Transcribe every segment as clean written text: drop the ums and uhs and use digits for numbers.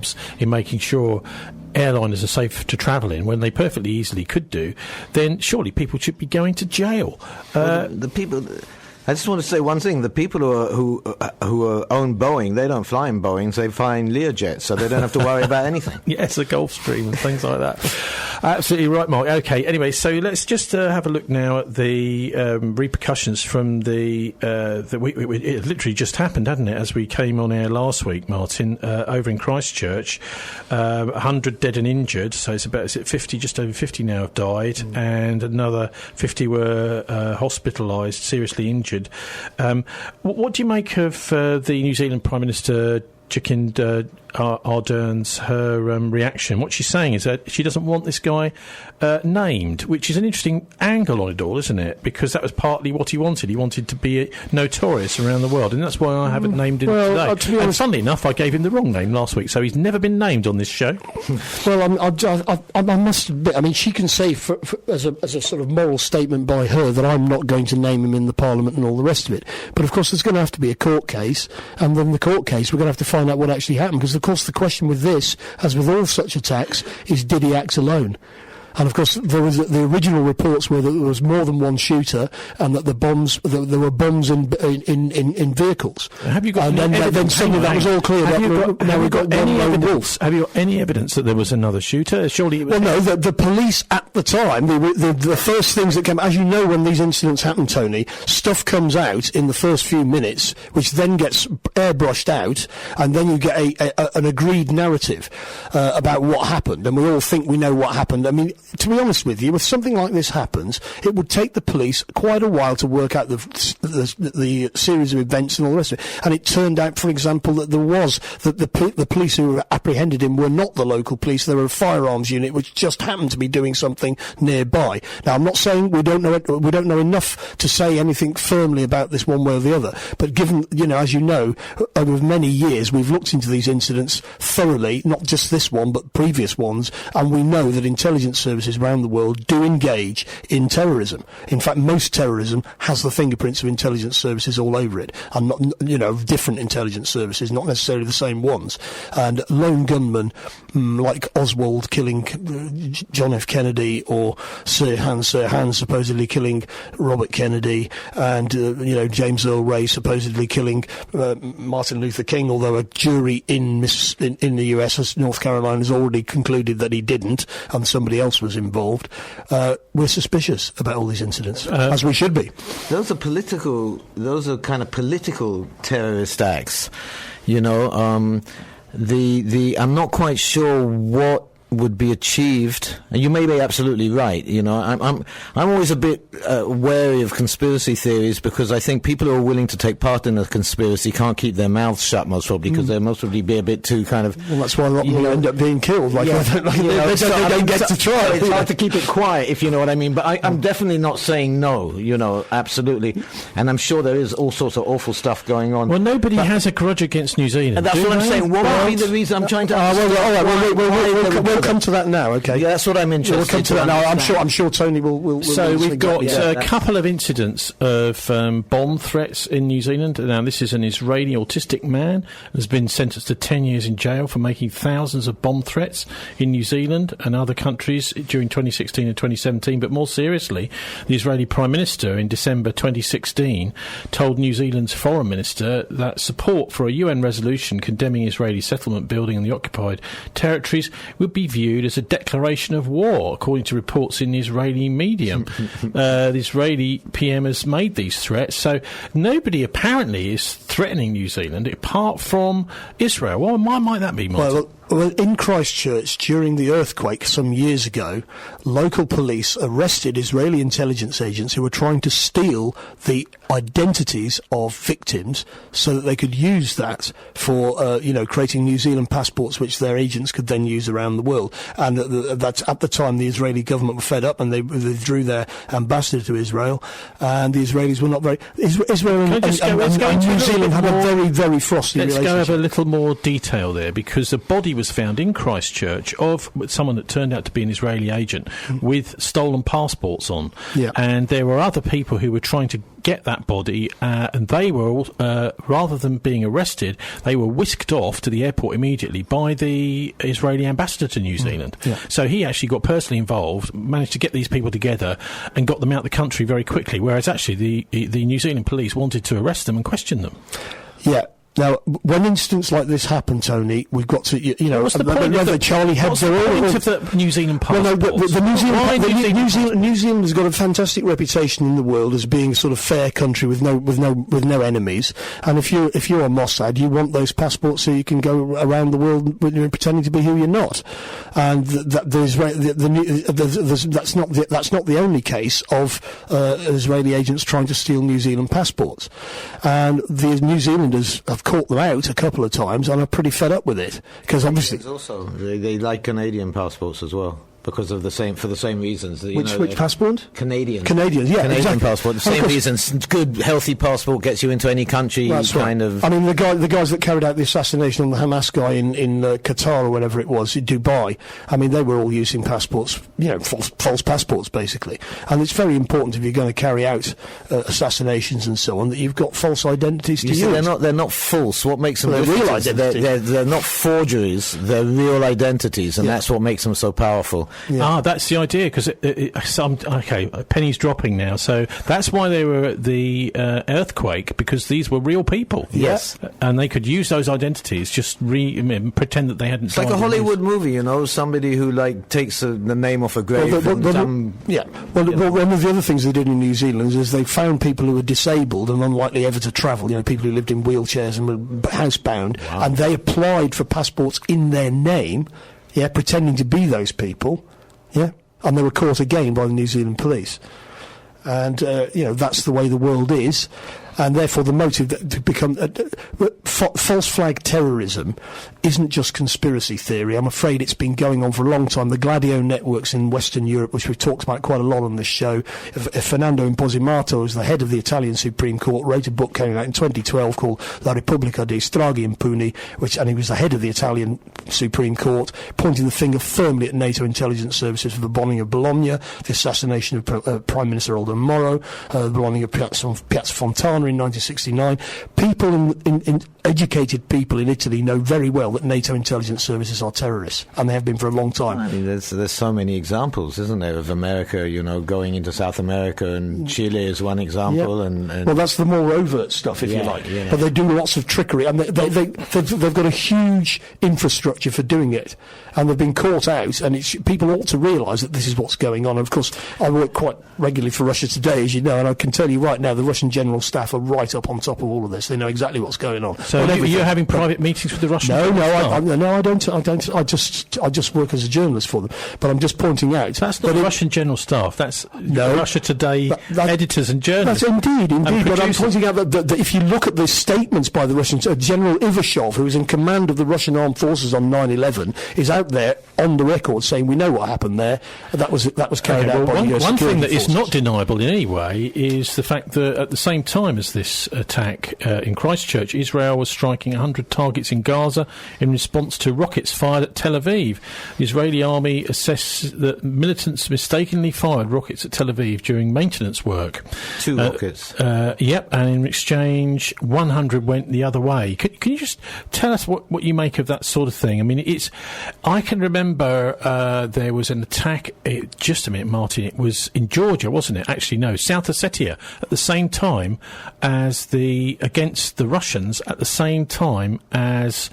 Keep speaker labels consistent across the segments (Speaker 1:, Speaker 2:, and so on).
Speaker 1: jobs in making sure airliners are safe to travel in when they perfectly easily could do, then surely people should be going to jail.
Speaker 2: The people... I just want to say one thing. The people who own Boeing, they don't fly in Boeings, they fly in Learjets, so they don't have to worry about anything.
Speaker 1: Yes, the Gulfstream and things like that. Absolutely right, Mark. Okay, anyway, so let's just have a look now at the repercussions from it literally just happened, hadn't it, as we came on air last week, Martin, over in Christchurch. 100 dead and injured, so it's about 50, just over 50 now have died, and another 50 were hospitalised, seriously injured. What do you make of the New Zealand Prime Minister Jacinda Ardern's reaction? What she's saying is that she doesn't want this guy named, which is an interesting angle on it all, isn't it? Because that was partly what he wanted. He wanted to be notorious around the world, and that's why I haven't named him today. And funnily enough, I gave him the wrong name last week, so he's never been named on this show.
Speaker 3: Well, I must admit, I mean, she can say as a sort of moral statement by her that I'm not going to name him in the Parliament and all the rest of it. But of course, there's going to have to be a court case, and then the court case, we're going to have to find out what actually happened, because of course the question with this, as with all such attacks, is did he act alone? And of course, there was the original reports were that there was more than one shooter, and that there were bombs in vehicles.
Speaker 1: Have you got?
Speaker 3: And then suddenly that was all cleared up. Now we've got one lone wolf.
Speaker 1: Have you got any evidence that there was another shooter? Surely it was.
Speaker 3: Well, no. The police at the time, the first things that came, as you know, when these incidents happen, Tony, stuff comes out in the first few minutes, which then gets airbrushed out, and then you get an agreed narrative about what happened, and we all think we know what happened. I mean, to be honest with you, if something like this happens, it would take the police quite a while to work out the series of events and all the rest of it. And it turned out, for example, that the police who apprehended him were not the local police. They were a firearms unit which just happened to be doing something nearby. Now, I'm not saying we don't know enough to say anything firmly about this one way or the other. But given, as you know, over many years we've looked into these incidents thoroughly, not just this one but previous ones, and we know that intelligence services around the world do engage in terrorism. In fact, most terrorism has the fingerprints of intelligence services all over it, and not, different intelligence services, not necessarily the same ones. And lone gunmen like Oswald killing John F. Kennedy, or Sirhan supposedly killing Robert Kennedy, and James Earl Ray supposedly killing Martin Luther King, although a jury in the US, North Carolina, has already concluded that he didn't, and somebody else was involved. We're suspicious about all these incidents, as we should be.
Speaker 2: Those are kind of political terrorist acts. I'm not quite sure what would be achieved, and you may be absolutely right. I'm always a bit wary of conspiracy theories, because I think people who are willing to take part in a conspiracy can't keep their mouths shut, most probably, because they'll most probably be a bit too kind of...
Speaker 3: Well, that's why a lot of them end up being killed. They don't get to try.
Speaker 2: It's hard to keep it quiet, if you know what I mean. But I'm definitely not saying no, absolutely. And I'm sure there is all sorts of awful stuff going on.
Speaker 1: Well, nobody has a grudge against New Zealand.
Speaker 2: And that's what I'm saying. What would be the reason? I'm trying to...
Speaker 3: We'll come to that now, okay?
Speaker 2: Yeah, that's what I'm interested in.
Speaker 3: We'll come to that now. I'm sure Tony will
Speaker 1: So we've got a couple of incidents of bomb threats in New Zealand. Now, this is an Israeli autistic man who has been sentenced to 10 years in jail for making thousands of bomb threats in New Zealand and other countries during 2016 and 2017. But more seriously, the Israeli Prime Minister in December 2016 told New Zealand's Foreign Minister that support for a UN resolution condemning Israeli settlement building in the occupied territories would be viewed as a declaration of war, according to reports in the Israeli media. The Israeli PM has made these threats, so nobody apparently is threatening New Zealand apart from Israel. Well, why might that be, Martin?
Speaker 3: Well, in Christchurch, during the earthquake some years ago, local police arrested Israeli intelligence agents who were trying to steal the identities of victims so that they could use that for, creating New Zealand passports, which their agents could then use around the world. And that's at the time the Israeli government were fed up, and they withdrew their ambassador to Israel, and the Israelis were not very... Israel and New Zealand had a very, very frosty relationship.
Speaker 1: Let's go over a little more detail there, because the body was found in Christchurch of someone that turned out to be an Israeli agent with stolen passports on.
Speaker 3: Yeah.
Speaker 1: And there were other people who were trying to get that body, and they were all, rather than being arrested, they were whisked off to the airport immediately by the Israeli ambassador to New Zealand.
Speaker 3: Yeah.
Speaker 1: So he actually got personally involved, managed to get these people together and got them out of the country very quickly, whereas actually the New Zealand police wanted to arrest them and question them.
Speaker 3: Yeah. Now, when incidents like this happen, Tony, we've got to, you know,
Speaker 1: what's the point of
Speaker 3: Charlie Hebdo.
Speaker 1: What's the point of the New Zealand passports?
Speaker 3: Well, no, New Zealand has got a fantastic reputation in the world as being a sort of fair country with no enemies. And if you're a Mossad, you want those passports so you can go around the world pretending to be who you're not. And that's not the only case of Israeli agents trying to steal New Zealand passports. And the New Zealanders have caught them out a couple of times and are pretty fed up with it, because obviously
Speaker 2: also they like Canadian passports as well, because of the same reasons.
Speaker 3: Which passport?
Speaker 2: Canadian, yeah,
Speaker 3: Canadian
Speaker 2: exactly. Passport. The same reasons. Good, healthy passport gets you into any country.
Speaker 3: That's
Speaker 2: kind
Speaker 3: right.
Speaker 2: of.
Speaker 3: I mean, the guys that carried out the assassination on the Hamas guy in Qatar or whatever it was, in Dubai. I mean, they were all using passports, false passports basically. And it's very important, if you're going to carry out assassinations and so on, that you've got false identities to use.
Speaker 2: They're not false. What makes them
Speaker 3: real identities?
Speaker 2: They're not forgeries. They're real identities, and that's what makes them so powerful.
Speaker 1: Yeah. That's the idea, because penny's dropping now, so that's why they were at the earthquake, because these were real people.
Speaker 2: Yes.
Speaker 1: And they could use those identities, just pretend that they hadn't
Speaker 2: died. It's like a Hollywood movie, somebody who takes the name off a grave.
Speaker 3: One of the other things they did in New Zealand is they found people who were disabled and unlikely ever to travel, people who lived in wheelchairs and were housebound, and they applied for passports in their name, pretending to be those people, and they were caught again by the New Zealand police. And, that's the way the world is. And therefore the motive to become false flag terrorism isn't just conspiracy theory. I'm afraid it's been going on for a long time. The Gladio networks in Western Europe, which we've talked about quite a lot on this show, Fernando Imposimato, who's the head of the Italian Supreme Court, wrote a book coming out in 2012 called La Repubblica dei Stragi Impuni, and he was the head of the Italian Supreme Court, pointing the finger firmly at NATO intelligence services for the bombing of Bologna, the assassination of Prime Minister Aldo Moro, the bombing of Piazza Fontana in 1969. People in educated people in Italy know very well that NATO intelligence services are terrorists, and they have been for a long time.
Speaker 2: I mean, there's so many examples, isn't there, of America, going into South America, and Chile is one example. And
Speaker 3: well, that's the more overt stuff, if you like. Yeah. But they do lots of trickery, and they've got a huge infrastructure for doing it, and they've been caught out, and people ought to realise that this is what's going on. And of course, I work quite regularly for Russia Today, as you know, and I can tell you right now, the Russian general staff are right up on top of all of this. They know exactly what's going on.
Speaker 1: So you're having private meetings with the Russian?
Speaker 3: No, I don't. I just work as a journalist for them. But I'm just pointing out
Speaker 1: that's not the Russian general staff. That's Russia Today editors and journalists.
Speaker 3: That's indeed. But I'm pointing out that if you look at the statements by the Russian General Ivashov, who was in command of the Russian armed forces on 9/11, is out there on the record saying we know what happened there. That was carried out by the US
Speaker 1: one thing that
Speaker 3: forces.
Speaker 1: is not deniable in any way is the fact that at the same time as this attack in Christchurch, Israel was striking 100 targets in Gaza in response to rockets fired at Tel Aviv. The Israeli army assessed that militants mistakenly fired rockets at Tel Aviv during maintenance work.
Speaker 2: 2 rockets.
Speaker 1: Yep, and in exchange, 100 went the other way. Can you just tell us what you make of that sort of thing? I mean, I can remember there was an attack, just a minute, Martin, it was in Georgia, wasn't it? Actually, no, South Ossetia, at the same time as against the Russians, at the same time as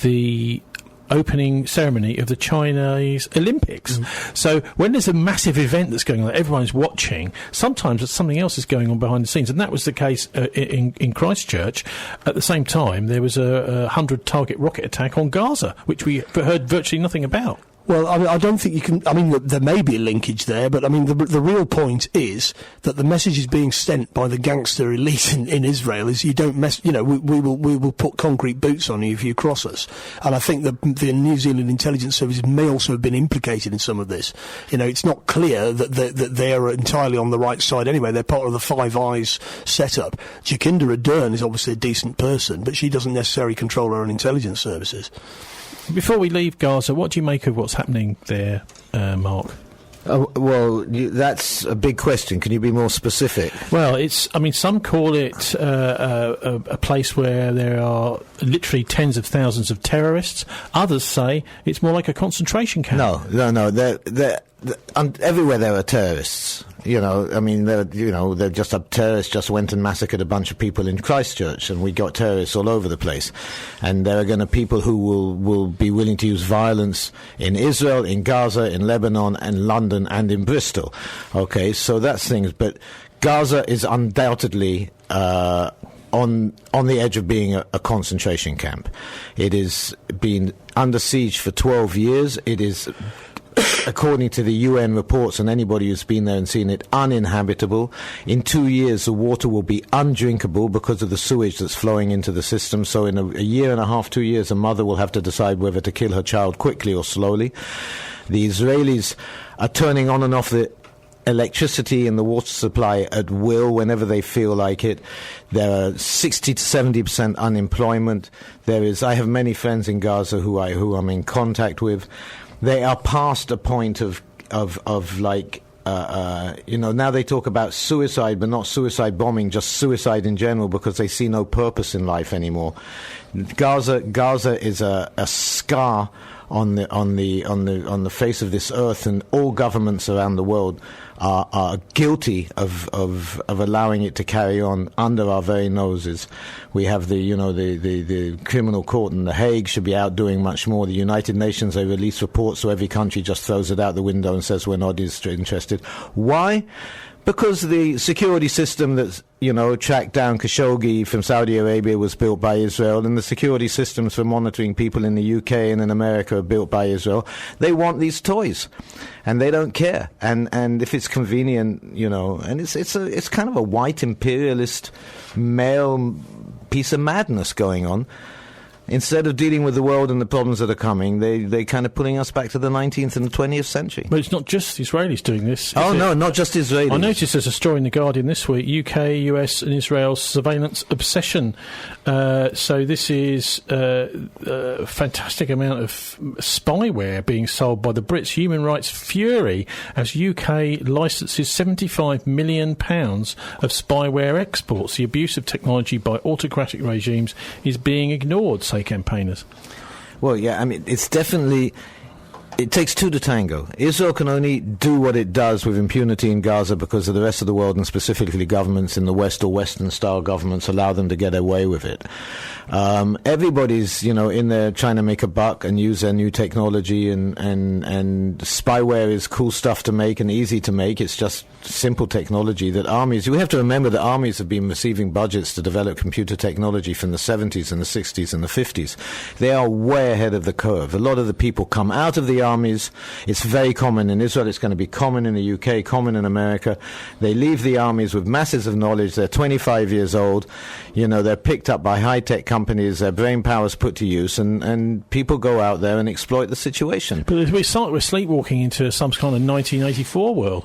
Speaker 1: the opening ceremony of the Chinese Olympics. So when there's a massive event that's going on that everyone's watching, sometimes something else is going on behind the scenes, and that was the case in Christchurch. At the same time, there was a 100-target rocket attack on Gaza, which we heard virtually nothing about.
Speaker 3: Well, I don't think you can. I mean, there may be a linkage there, but I mean, the real point is that the message is being sent by the gangster elite in Israel is you don't mess. We will put concrete boots on you if you cross us. And I think the New Zealand intelligence services may also have been implicated in some of this. It's not clear that they are entirely on the right side anyway. They're part of the Five Eyes setup. Jacinda Ardern is obviously a decent person, but she doesn't necessarily control her own intelligence services.
Speaker 1: Before we leave Gaza, what do you make of what's happening there, Mark?
Speaker 2: That's a big question. Can you be more specific?
Speaker 1: Well, some call it a place where there are literally tens of thousands of terrorists. Others say it's more like a concentration camp.
Speaker 2: No. Everywhere there are terrorists. They're just terrorists just went and massacred a bunch of people in Christchurch, and we got terrorists all over the place. And there are going to people who will be willing to use violence in Israel, in Gaza, in Lebanon, and London, and in Bristol. Okay, so that's things. But Gaza is undoubtedly on the edge of being a concentration camp. It has been under siege for 12 years. It is, according to the UN reports, and anybody who's been there and seen it, uninhabitable. In 2 years, the water will be undrinkable because of the sewage that's flowing into the system. So in a year and a half, 2 years, a mother will have to decide whether to kill her child quickly or slowly. The Israelis are turning on and off the electricity and the water supply at will whenever they feel like it. There are 60 to 70% unemployment. I have many friends in Gaza who I'm in contact with. They are past a point of now they talk about suicide, but not suicide bombing, just suicide in general, because they see no purpose in life anymore. Gaza is a scar on the face of this earth, and all governments around the world are guilty of allowing it to carry on under our very noses. We have the criminal court in The Hague should be out doing much more. The United Nations, they release reports, so every country just throws it out the window and says we're not interested. Why? Because the security system that's, tracked down Khashoggi from Saudi Arabia was built by Israel, and the security systems for monitoring people in the UK and in America are built by Israel. They want these toys, and they don't care. And if it's convenient, and it's kind of a white imperialist male piece of madness going on. Instead of dealing with the world and the problems that are coming, they kind of pulling us back to the 19th and the 20th century.
Speaker 1: But it's not just Israelis doing this.
Speaker 2: No, not just Israelis.
Speaker 1: I noticed there's a story in The Guardian this week, UK, US and Israel's surveillance obsession. So this is a fantastic amount of spyware being sold by the Brits. Human rights fury as UK licenses £75 million of spyware exports. The abuse of technology by autocratic regimes is being ignored, say campaigners.
Speaker 2: Well, yeah, it's definitely... It takes two to tango. Israel can only do what it does with impunity in Gaza because of the rest of the world, and specifically governments in the West or Western-style governments allow them to get away with it. Everybody's, in there trying to make a buck and use their new technology, and spyware is cool stuff to make and easy to make. It's just simple technology that armies... We have to remember that armies have been receiving budgets to develop computer technology from the 70s and the 60s and the 50s. They are way ahead of the curve. A lot of the people come out of the armies. It's very common in Israel. It's going to be common in the UK, common in America. They leave the armies with masses of knowledge. They're 25 years old. They're picked up by high-tech companies. Their brain power is put to use, and people go out there and exploit the situation.
Speaker 1: But we're sleepwalking into some kind of 1984 world.